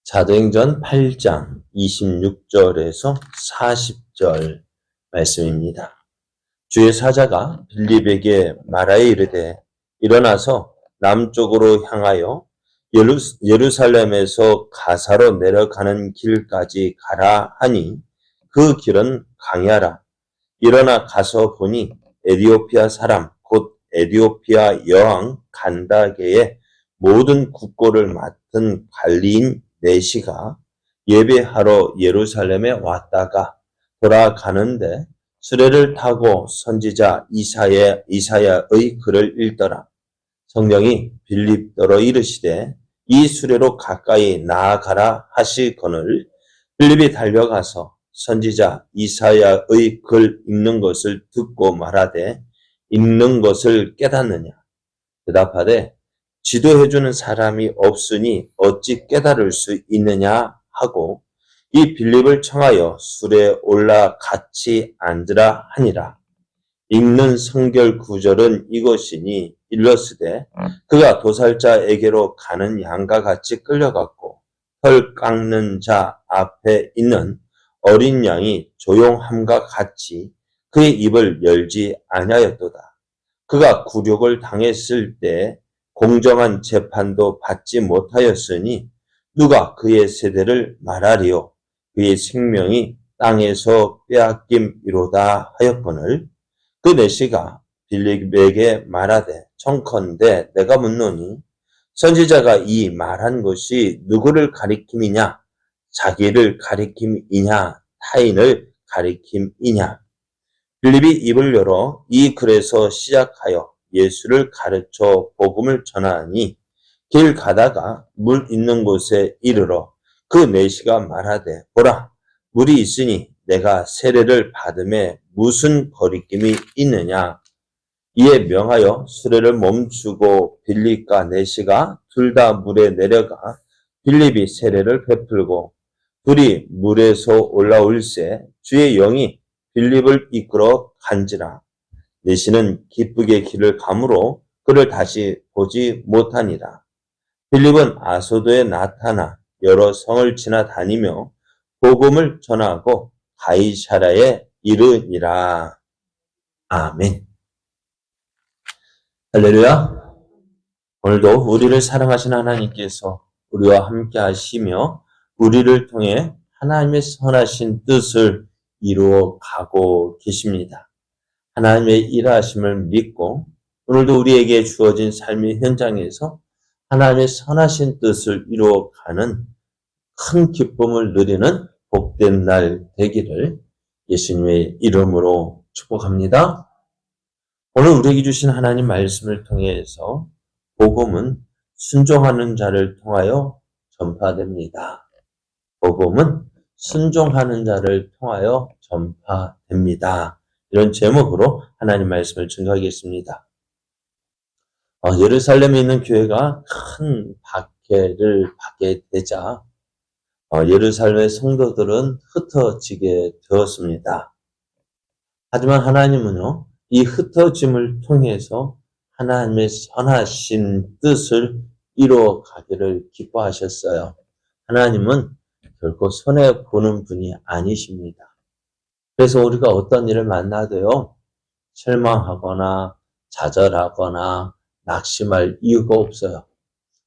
사도행전 8장 26절에서 40절 말씀입니다. 주의 사자가 빌립에게 말하여 이르되 일어나서 남쪽으로 향하여 예루살렘에서 가사로 내려가는 길까지 가라 하니 그 길은 강야라. 일어나 가서 보니 에디오피아 사람 곧 에디오피아 여왕 간다게의 모든 국고를 맡은 관리인 네시가 예배하러 예루살렘에 왔다가 돌아가는데 수레를 타고 선지자 이사야의 글을 읽더라. 성령이 빌립더러 이르시되 이 수레로 가까이 나아가라 하시거늘 빌립이 달려가서 선지자 이사야의 글 읽는 것을 듣고 말하되 읽는 것을 깨닫느냐? 대답하되 지도해주는 사람이 없으니 어찌 깨달을 수 있느냐 하고 이 빌립을 청하여 수레에 올라 같이 앉으라 하니라. 읽는 성결 구절은 이것이니 일러스되 그가 도살자에게로 가는 양과 같이 끌려갔고 털 깎는 자 앞에 있는 어린 양이 조용함과 같이 그의 입을 열지 아니하였도다. 그가 굴욕을 당했을 때 공정한 재판도 받지 못하였으니 누가 그의 세대를 말하리요. 그의 생명이 땅에서 빼앗김이로다 하였거늘 그 내시가 빌립에게 말하되 청컨대 내가 묻노니 선지자가 이 말한 것이 누구를 가리킴이냐? 자기를 가리킴이냐? 타인을 가리킴이냐? 빌립이 입을 열어 이 글에서 시작하여 예수를 가르쳐 복음을 전하니 길 가다가 물 있는 곳에 이르러 그 내시가 말하되 보라 물이 있으니 내가 세례를 받음에 무슨 거리낌이 있느냐. 이에 명하여 수레를 멈추고 빌립과 내시가 둘 다 물에 내려가 빌립이 세례를 베풀고 둘이 물에서 올라올새 주의 영이 빌립을 이끌어 간지라. 내시는 기쁘게 길을 가므로 그를 다시 보지 못하니라. 빌립은 아소도에 나타나 여러 성을 지나다니며 복음을 전하고 가이사랴에 이르니라. 아멘. 할렐루야. 오늘도 우리를 사랑하시는 하나님께서 우리와 함께 하시며 우리를 통해 하나님의 선하신 뜻을 이루어 가고 계십니다. 하나님의 일하심을 믿고 오늘도 우리에게 주어진 삶의 현장에서 하나님의 선하신 뜻을 이루어가는 큰 기쁨을 누리는 복된 날 되기를 예수님의 이름으로 축복합니다. 오늘 우리에게 주신 하나님 말씀을 통해서 복음은 순종하는 자를 통하여 전파됩니다. 복음은 순종하는 자를 통하여 전파됩니다. 이런 제목으로 하나님 말씀을 증거하겠습니다. 예루살렘에 있는 교회가 큰 박해를 받게 되자 예루살렘의 성도들은 흩어지게 되었습니다. 하지만 하나님은요, 이 흩어짐을 통해서 하나님의 선하신 뜻을 이루어 가기를 기뻐하셨어요. 하나님은 결코 손해보는 분이 아니십니다. 그래서 우리가 어떤 일을 만나도요, 실망하거나 좌절하거나 낙심할 이유가 없어요.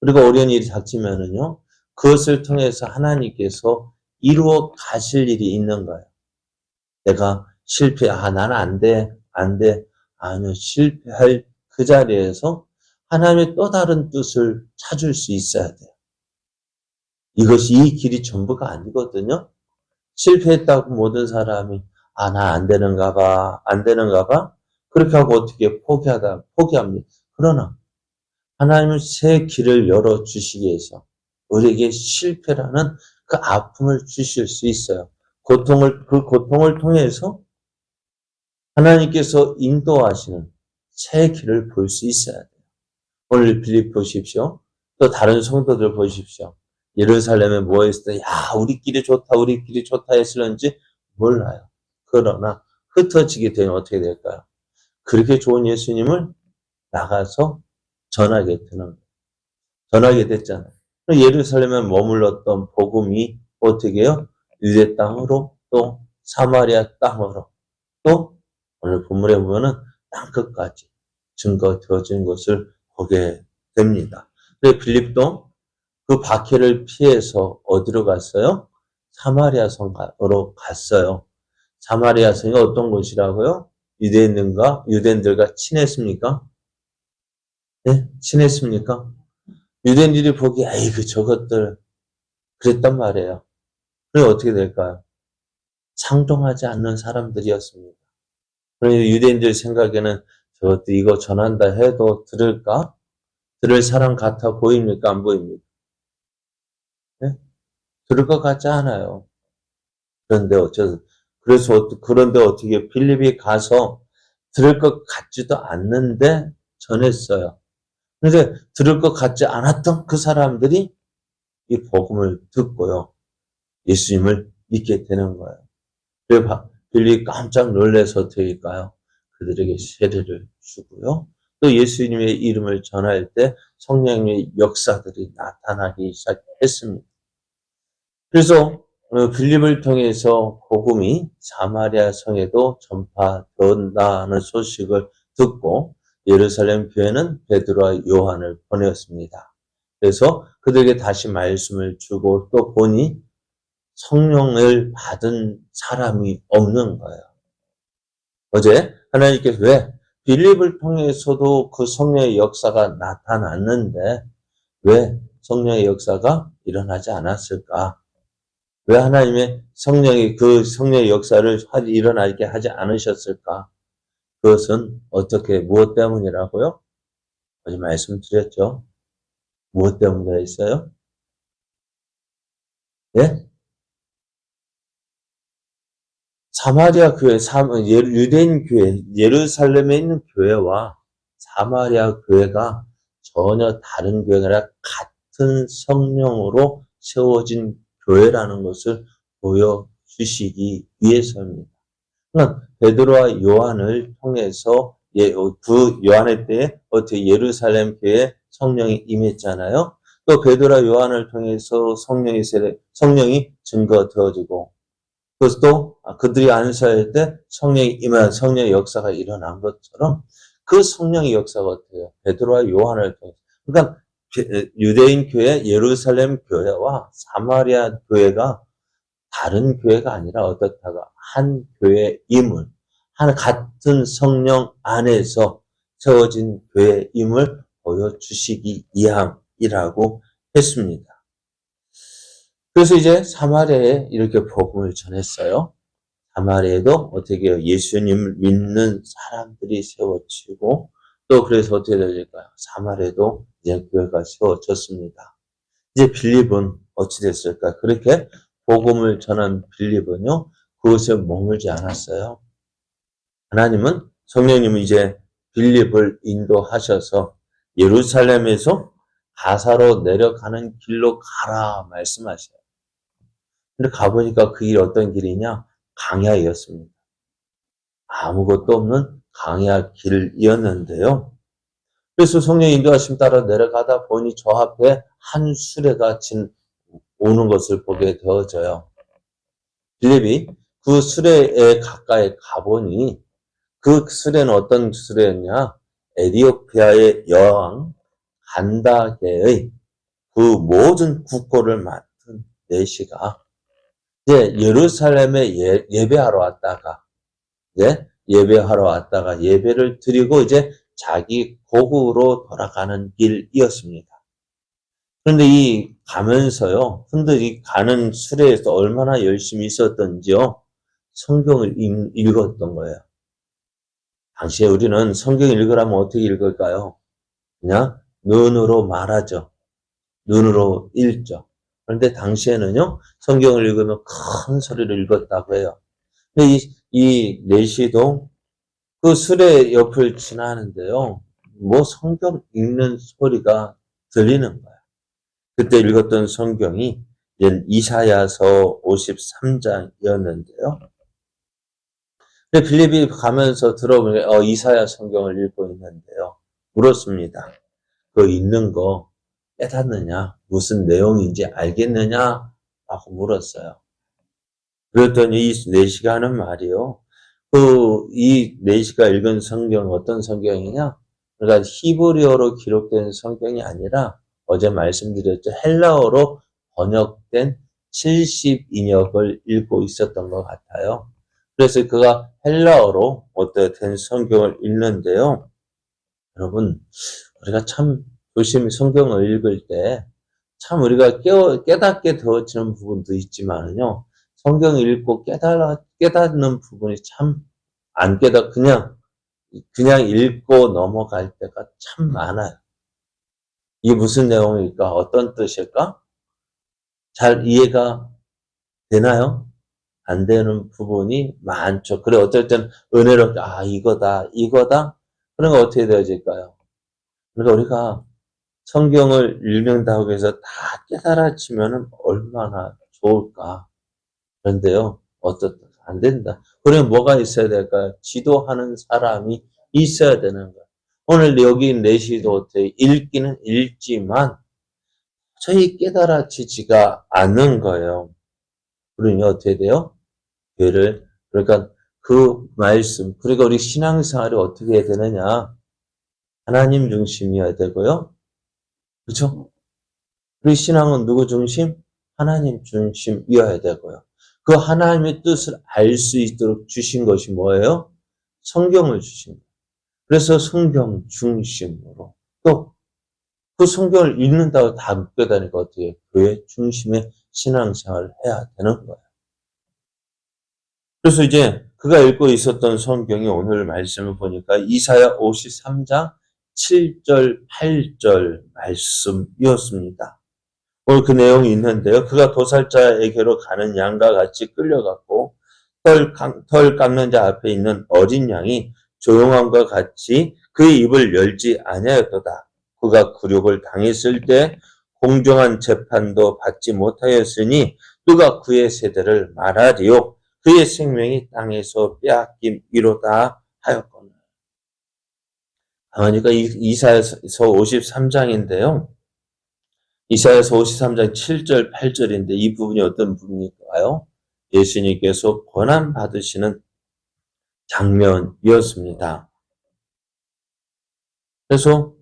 우리가 어려운 일이 닥치면은요, 그것을 통해서 하나님께서 이루어 가실 일이 있는 거예요. 내가 나는 안 돼. 아니요, 실패할 그 자리에서 하나님의 또 다른 뜻을 찾을 수 있어야 돼요. 이것이 이 길이 전부가 아니거든요. 실패했다고 모든 사람이 나 안 되는가 봐. 그렇게 하고 어떻게 포기합니다. 그러나 하나님은 새 길을 열어주시기 위해서 우리에게 실패라는 그 아픔을 주실 수 있어요. 그 고통을 통해서 하나님께서 인도하시는 새 길을 볼 수 있어야 돼요. 오늘 빌립 보십시오. 또 다른 성도들 보십시오. 예루살렘에 모여있을 때, 우리 길이 좋다 했을런지 몰라요. 그러나 흩어지게 되면 어떻게 될까요? 그렇게 좋은 예수님을 나가서 전하게 됐잖아요. 예루살렘에 머물렀던 복음이 어떻게 해요? 유대 땅으로 또 사마리아 땅으로 또 오늘 본문에 보면은 땅끝까지 증거되어진 것을 보게 됩니다. 그래서 빌립도 그 박해를 피해서 어디로 갔어요? 사마리아 성으로 갔어요. 사마리아 성이 어떤 곳이라고요? 유대인들과 친했습니까? 네? 친했습니까? 유대인들이 보기에 에이그 저것들 그랬단 말이에요. 그럼 어떻게 될까요? 상종하지 않는 사람들이었습니다. 그러니 유대인들 생각에는 저것도 이거 전한다 해도 들을까? 들을 사람 같아 보입니까? 안 보입니까? 네? 들을 것 같지 않아요. 그런데 어떻게 빌립이 가서 들을 것 같지도 않는데 전했어요. 그런데 들을 것 같지 않았던 그 사람들이 이 복음을 듣고요. 예수님을 믿게 되는 거예요. 그래서 빌립이 깜짝 놀라서 어떻게 할까요? 그들에게 세례를 주고요. 또 예수님의 이름을 전할 때 성령의 역사들이 나타나기 시작했습니다. 그래서 빌립을 통해서 복음이 사마리아 성에도 전파된다는 소식을 듣고 예루살렘 교회는 베드로와 요한을 보내었습니다. 그래서 그들에게 다시 말씀을 주고 또 보니 성령을 받은 사람이 없는 거예요. 어제 하나님께서 왜 빌립을 통해서도 그 성령의 역사가 나타났는데 왜 성령의 역사가 일어나지 않았을까? 왜 하나님의 성령이 그 성령의 역사를 일어나게 하지 않으셨을까? 그것은 무엇 때문이라고요? 어제 말씀드렸죠. 무엇 때문에 있어요? 예? 사마리아 교회, 유대인 교회, 예루살렘에 있는 교회와 사마리아 교회가 전혀 다른 교회가 아니라 같은 성령으로 세워진 교회라는 것을 보여주시기 위해서입니다. 베드로와 요한을 통해서 그 요한의 때에 어떻게 예루살렘 교회에 성령이 임했잖아요. 또 베드로와 요한을 통해서 성령이 증거되어지고 그것도 그들이 안수할 때 성령의 역사가 일어난 것처럼 그 성령의 역사가 어때요? 베드로와 요한을 통해서. 그러니까 유대인 교회, 예루살렘 교회와 사마리아 교회가 다른 교회가 아니라 어떻다가 한 교회임을, 같은 성령 안에서 세워진 교회임을 보여주시기 위함이라고 했습니다. 그래서 이제 사마리아에 이렇게 복음을 전했어요. 사마리아에도 어떻게 해요? 예수님을 믿는 사람들이 세워지고 또 그래서 어떻게 될까요? 사마리아에도 이제 교회가 세워졌습니다. 이제 빌립은 어찌 됐을까? 그렇게 복음을 전한 빌립은요, 그곳에 머물지 않았어요. 성령님은 이제 빌립을 인도하셔서 예루살렘에서 가사로 내려가는 길로 가라 말씀하셔요. 근데 가보니까 그 길이 어떤 길이냐? 강야였습니다. 아무것도 없는 강야 길이었는데요. 그래서 성령의 인도하심 따라 내려가다 보니 저 앞에 한 수레가 오는 것을 보게 되어져요. 빌립이 그 수레에 가까이 가보니 그 수레는 어떤 수레였냐? 에티오피아의 여왕 간다게의 그 모든 국고를 맡은 내시가 이제 예루살렘에 예배하러 왔다가 예배를 드리고 이제 자기 고국으로 돌아가는 길이었습니다. 그런데 가면서요, 흔들이 가는 수레에서 얼마나 열심히 있었던지요, 성경을 읽었던 거예요. 당시에 우리는 성경 읽으라면 어떻게 읽을까요? 그냥 눈으로 말하죠. 눈으로 읽죠. 그런데 당시에는요, 성경을 읽으면 큰 소리로 읽었다고 해요. 근데 이 내시도 그 수레 옆을 지나는데요, 성경 읽는 소리가 들리는 거예요. 그때 읽었던 성경이 이사야서 53장이었는데요. 근데 빌립이 가면서 들어보니까 이사야 성경을 읽고 있는데요. 물었습니다. 그거 읽는 거 깨닫느냐? 무슨 내용인지 알겠느냐? 라고 물었어요. 그랬더니 이 내시가 하는 말이요. 이 내시가 읽은 성경은 어떤 성경이냐? 그러니까 히브리어로 기록된 성경이 아니라 어제 말씀드렸죠. 헬라어로 번역된 70인역을 읽고 있었던 것 같아요. 그래서 그가 헬라어로 어떤 성경을 읽는데요. 여러분, 우리가 참 조심히 성경을 읽을 때 참 우리가 깨닫게 되어지는 부분도 있지만은요. 성경을 읽고 깨닫는 부분이 참 안 그냥 읽고 넘어갈 때가 참 많아요. 이게 무슨 내용일까? 어떤 뜻일까? 잘 이해가 되나요? 안 되는 부분이 많죠. 그래, 어떨 땐 은혜롭게, 이거다. 그런 거 어떻게 되어질까요? 그러니까 우리가 성경을 읽는다고 해서 다 깨달아지면은 얼마나 좋을까. 그런데요, 안 된다. 그러면 뭐가 있어야 될까요? 지도하는 사람이 있어야 되는 거예요. 오늘 여기 내시도 어떻게 읽기는 읽지만 저희 깨달아지지가 않는 거예요. 그러니 어떻게 돼요? 그러니까 그 말씀, 그러니까 우리 신앙생활이 어떻게 해야 되느냐? 하나님 중심이어야 되고요. 그렇죠? 우리 신앙은 누구 중심? 하나님 중심이어야 되고요. 그 하나님의 뜻을 알 수 있도록 주신 것이 뭐예요? 성경을 주신 거예요. 그래서 성경 중심으로 또 그 성경을 읽는다고 다 묶여다니까 어떻게 해요? 교회 중심의 신앙생활을 해야 되는 거예요. 그래서 이제 그가 읽고 있었던 성경이 오늘 말씀을 보니까 이사야 53장 7절, 8절 말씀이었습니다. 오늘 그 내용이 있는데요. 그가 도살자에게로 가는 양과 같이 끌려갔고 털 깎는 자 앞에 있는 어린 양이 조용함과 같이 그의 입을 열지 아니하였도다. 그가 굴욕을 당했을 때 공정한 재판도 받지 못하였으니 누가 그의 세대를 말하리요. 그의 생명이 땅에서 빼앗김이로다 하였거늘. 그러니까 이사야서 53장인데요. 이사야서 53장 7절, 8절인데 이 부분이 어떤 부분일까요? 예수님께서 고난 받으시는 장면이었습니다. 그래서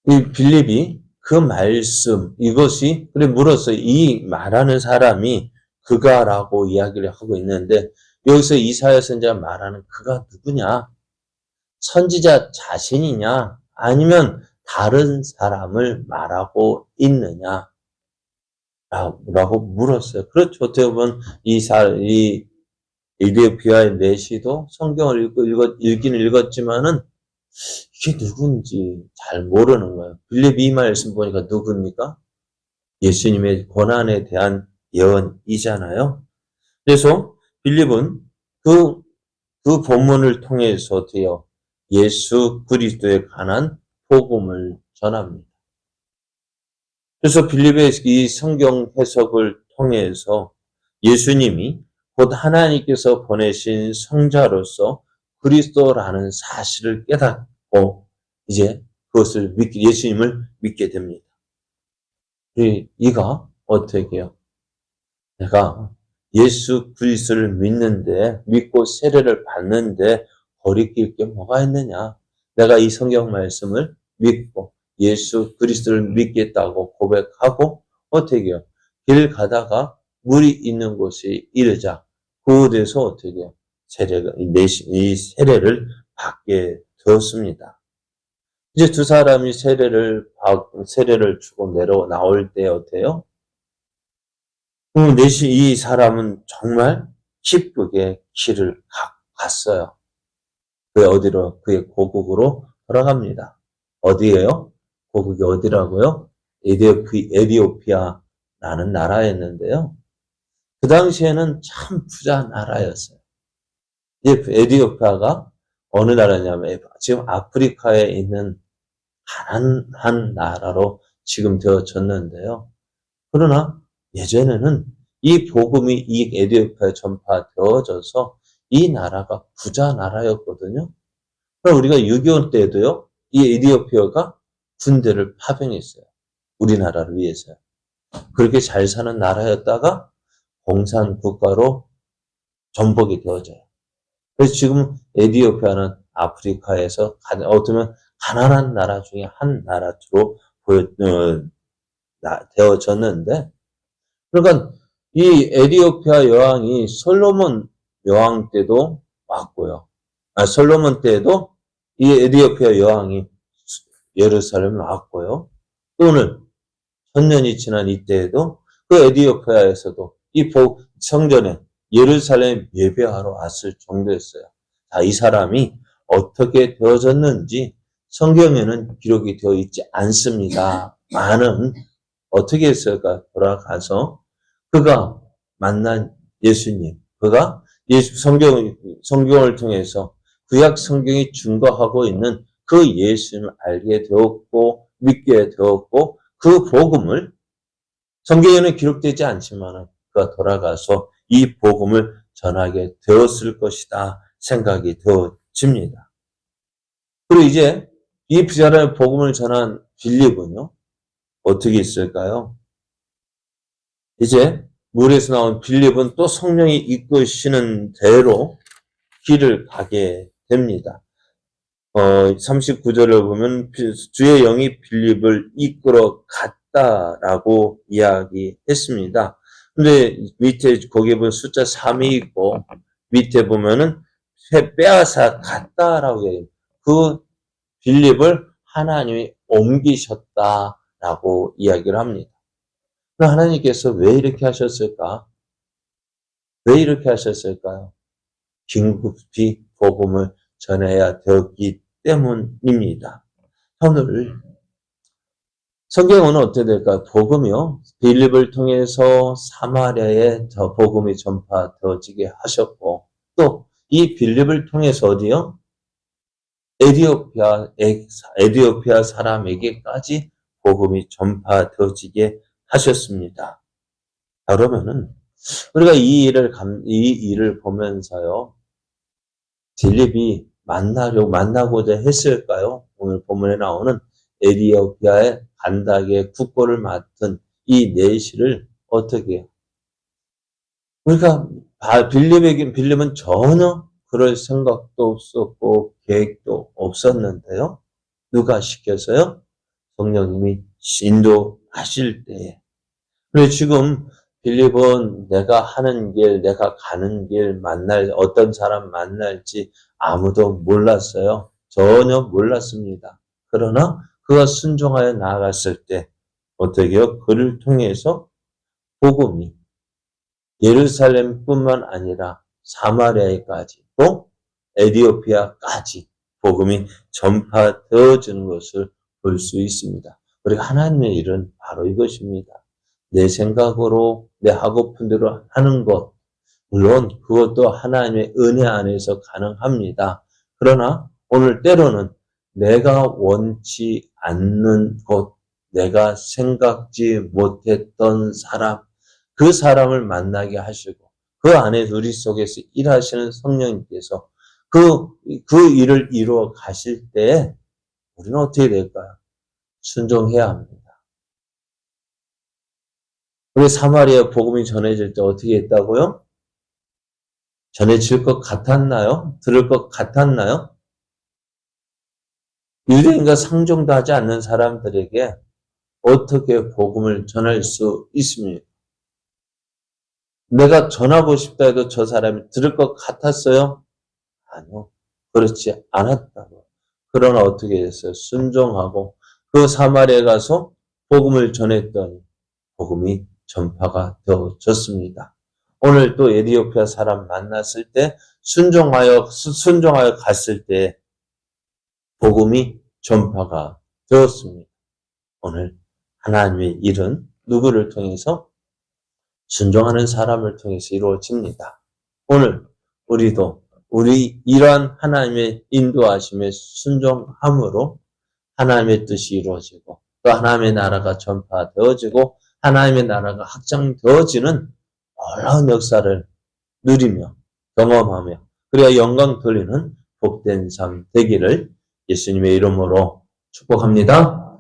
이 빌립이 그 말씀, 이것이, 그래 물었어요. 이 말하는 사람이 그가라고 이야기를 하고 있는데, 여기서 이사야 선지자가 말하는 그가 누구냐? 선지자 자신이냐? 아니면 다른 사람을 말하고 있느냐? 라고 물었어요. 그렇죠. 어떻게 보면 이 에디오피아의 내시도 성경을 읽긴 읽었지만은 이게 누군지 잘 모르는 거예요. 빌립이 이 말씀 보니까 누굽니까? 예수님의 고난에 대한 예언이잖아요. 그래서 빌립은 그 본문을 통해서 어때요? 예수 그리스도에 관한 복음을 전합니다. 그래서 빌립의 이 성경 해석을 통해서 예수님이 곧 하나님께서 보내신 성자로서 그리스도라는 사실을 깨닫고 이제 그것을 예수님을 믿게 됩니다. 이가 어떻게 해요? 내가 예수 그리스도를 믿고 세례를 받는데 거리낄 게 뭐가 있느냐? 내가 이 성경 말씀을 믿고 예수 그리스도를 믿겠다고 고백하고 어떻게 해요? 길 가다가 물이 있는 곳에 이르자 그곳에서 어떻게 해요? 이 세례를 받게 되었습니다. 이제 두 사람이 세례를 주고 나올 때 어때요? 이 사람은 정말 기쁘게 길을 갔어요. 그의 고국으로 돌아갑니다. 어디예요? 고국이 어디라고요? 에디오피아라는 나라였는데요. 그 당시에는 참 부자 나라였어요. 에디오피아가 어느 나라냐면 지금 아프리카에 있는 가난한 나라로 지금 되어졌는데요. 그러나 예전에는 이 복음이 이 에디오피아에 전파되어져서 이 나라가 부자 나라였거든요. 그럼 우리가 6.25 때도요, 이 에디오피아가 군대를 파병했어요. 우리나라를 위해서요. 그렇게 잘 사는 나라였다가 공산국가로 전복이 되어져요. 그래서 지금 에티오피아는 아프리카에서 어쩌면 가난한 나라 중에 한 나라로 되어졌는데, 그러니까 이 에티오피아 여왕이 솔로몬 여왕 때도 왔고요. 솔로몬 때도 이 에티오피아 여왕이 예루살렘에 왔고요. 또는 1000년이 지난 이때에도 그 에티오피아에서도 이 성전에 예루살렘 예배하러 왔을 정도였어요. 자, 이 사람이 어떻게 되어졌는지 성경에는 기록이 되어 있지 않습니다. 많은 어떻게 했을까? 돌아가서 그가 만난 예수님, 그가 성경을 통해서 구약 성경이 증거하고 있는 그 예수님을 알게 되었고 믿게 되었고 그 복음을 성경에는 기록되지 않지만 그가 돌아가서 이 복음을 전하게 되었을 것이다 생각이 되어집니다. 그리고 이제 이 사람의 복음을 전한 빌립은요, 어떻게 있을까요? 이제 물에서 나온 빌립은 또 성령이 이끄시는 대로 길을 가게 됩니다. 39절을 보면 주의 영이 빌립을 이끌어 갔다라고 이야기했습니다. 근데 밑에 거기에 보면 숫자 3이 있고 밑에 보면은 빼앗아 갔다라고 해요. 그 빌립을 하나님이 옮기셨다라고 이야기를 합니다. 하나님께서 왜 이렇게 하셨을까? 왜 이렇게 하셨을까요? 긴급히 복음을 전해야 되었기 때문입니다. 오늘 성경은 어떻게 될까요? 복음이요. 빌립을 통해서 사마리아에 저 복음이 전파되어지게 하셨고 또 이 빌립을 통해서 어디요? 에티오피아 사람에게까지 복음이 전파되어지게 하셨습니다. 그러면은 우리가 이 일을 보면서요, 빌립이 만나고자 했을까요? 오늘 본문에 나오는 에티오피아의 간다게 국보를 맡은 이 내시를 어떻게 해요? 그러니까 빌립은 전혀 그럴 생각도 없었고 계획도 없었는데요. 누가 시켜서요? 성령님이 인도하실 때에. 그래서 지금 빌립은 내가 하는 길, 내가 가는 길 어떤 사람 만날지 아무도 몰랐어요. 전혀 몰랐습니다. 그러나 그가 순종하여 나아갔을 때 어떻게 해요? 그를 통해서 복음이 예루살렘뿐만 아니라 사마리아에까지 또 에티오피아까지 복음이 전파되어지는 것을 볼 수 있습니다. 우리가 하나님의 일은 바로 이것입니다. 내 생각으로 내 하고픈 대로 하는 것, 물론 그것도 하나님의 은혜 안에서 가능합니다. 그러나 오늘 때로는 내가 원치 않는 것, 내가 생각지 못했던 사람, 그 사람을 만나게 하시고 그 안에 우리 속에서 일하시는 성령님께서 그 일을 이루어 가실 때 우리는 어떻게 될까요? 순종해야 합니다. 우리 사마리아 복음이 전해질 때 어떻게 했다고요? 전해질 것 같았나요? 들을 것 같았나요? 유대인과 상종도 하지 않는 사람들에게 어떻게 복음을 전할 수 있습니까? 내가 전하고 싶다 해도 저 사람이 들을 것 같았어요? 아니요. 그렇지 않았다고. 그러나 어떻게 했어요? 순종하고 그 사마리아에 가서 복음을 전했더니 복음이 전파가 되어졌습니다. 오늘 또 에티오피아 사람 만났을 때 순종하여 갔을 때 복음이 전파가 되었습니다. 오늘 하나님의 일은 누구를 통해서? 순종하는 사람을 통해서 이루어집니다. 오늘 우리도 우리 이러한 하나님의 인도하심에 순종함으로 하나님의 뜻이 이루어지고 또 하나님의 나라가 전파되어지고 하나님의 나라가 확장되어지는 놀라운 역사를 누리며 경험하며 그래야 영광 돌리는 복된 삶 되기를 예수님의 이름으로 축복합니다.